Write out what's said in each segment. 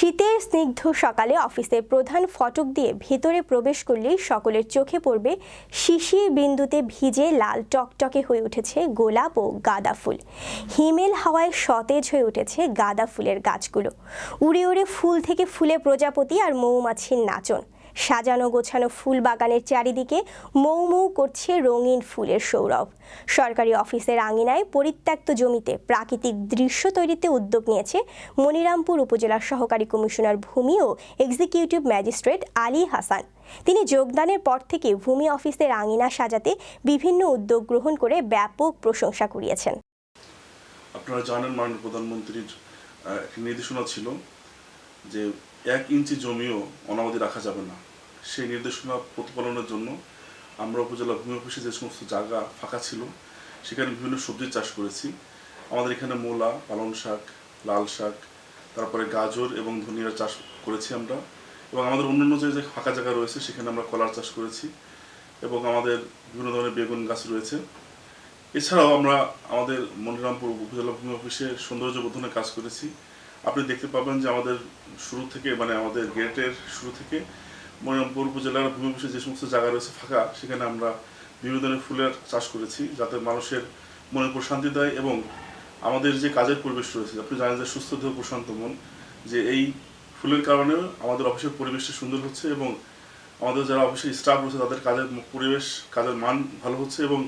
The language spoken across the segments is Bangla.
শীতের স্নিগ্ধ সকালে অফিসের প্রধান ফটক দিয়ে ভেতরে প্রবেশ করলেই সকলের চোখে পড়বে শিশির বিন্দুতে ভিজে লাল টকটকে হয়ে উঠেছে গোলাপ ও গাঁদা ফুল। হিমেল হাওয়ায় সতেজ হয়ে উঠেছে গাঁদা ফুলের গাছগুলো। উড়ে উড়ে ফুল থেকে ফুলে প্রজাপতি আর মৌমাছির নাচন। সাজানো গোছানো ফুল বাগানের চারিদিকে মৌ মৌ করছে রঙিন ফুলের সৌরভ। সরকারি অফিসের আঙিনায় পরিত্যক্ত জমিতে প্রাকৃতিক দৃশ্য তৈরিতে উদ্যোগ নিয়েছে মনিরামপুর উপজেলার সহকারী কমিশনার ভূমি ও এক্সিকিউটিভ ম্যাজিস্ট্রেট আলী হাসান। তিনি যোগদানের পর থেকে ভূমি অফিসের আঙিনা সাজাতে বিভিন্ন উদ্যোগ গ্রহণ করে ব্যাপক প্রশংসা কুড়িয়েছেন। আপনারা জানেন, মাননীয় প্রধানমন্ত্রীর একটি নির্দেশনা ছিল যে 1 ইঞ্চি জমিও অনাবাদি রাখা যাবে না। সেই নির্দেশনা প্রতিপালনের জন্য আমরা উপজেলা ভূমি অফিসে যে সমস্ত জায়গা ফাঁকা ছিল সেখানে বিভিন্ন সবজি চাষ করেছি। আমাদের এখানে মূলা, পালং শাক, লাল শাক, তারপরে গাজর এবং ধনিয়া চাষ করেছি আমরা, এবং আমাদের অন্যান্য যে ফাঁকা জায়গা রয়েছে সেখানে আমরা কলার চাষ করেছি এবং আমাদের বিভিন্ন ধরনের বেগুন গাছ রয়েছে। এছাড়াও আমরা আমাদের মনিরামপুর উপজেলা ভূমি অফিসে সৌন্দর্য বর্ধনের কাজ করেছি। আপনি দেখতে পাবেন যে আমাদের শুরু থেকে আমাদের গেটের শুরু থেকে মনিরামপুর উপজেলার ভূমি অফিসে যে সমস্ত জায়গা রয়েছে ফাঁকা, সেখানে আমরা বিভিন্ন ধরনের ফুলের চাষ করেছি যাতে মানুষের মনে প্রশান্তি দেয় এবং আমাদের যে কাজের পরিবেশ রয়েছে, আপনি জানেন যে সুস্থ দেহ প্রশান্ত মন, যে এই ফুলের কারণে আমাদের অফিসের পরিবেশটা সুন্দর হচ্ছে এবং আমাদের যারা অফিসের স্টাফ রয়েছে তাদের কাজের পরিবেশ, কাজের মান ভালো হচ্ছে এবং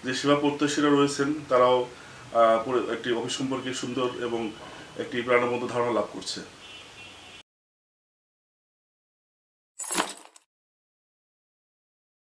যে সেবা প্রত্যাশীরা রয়েছেন তারাও একটি অফিস সম্পর্কে সুন্দর এবং একটি প্রাণবন্ত ধারণা লাভ করছে।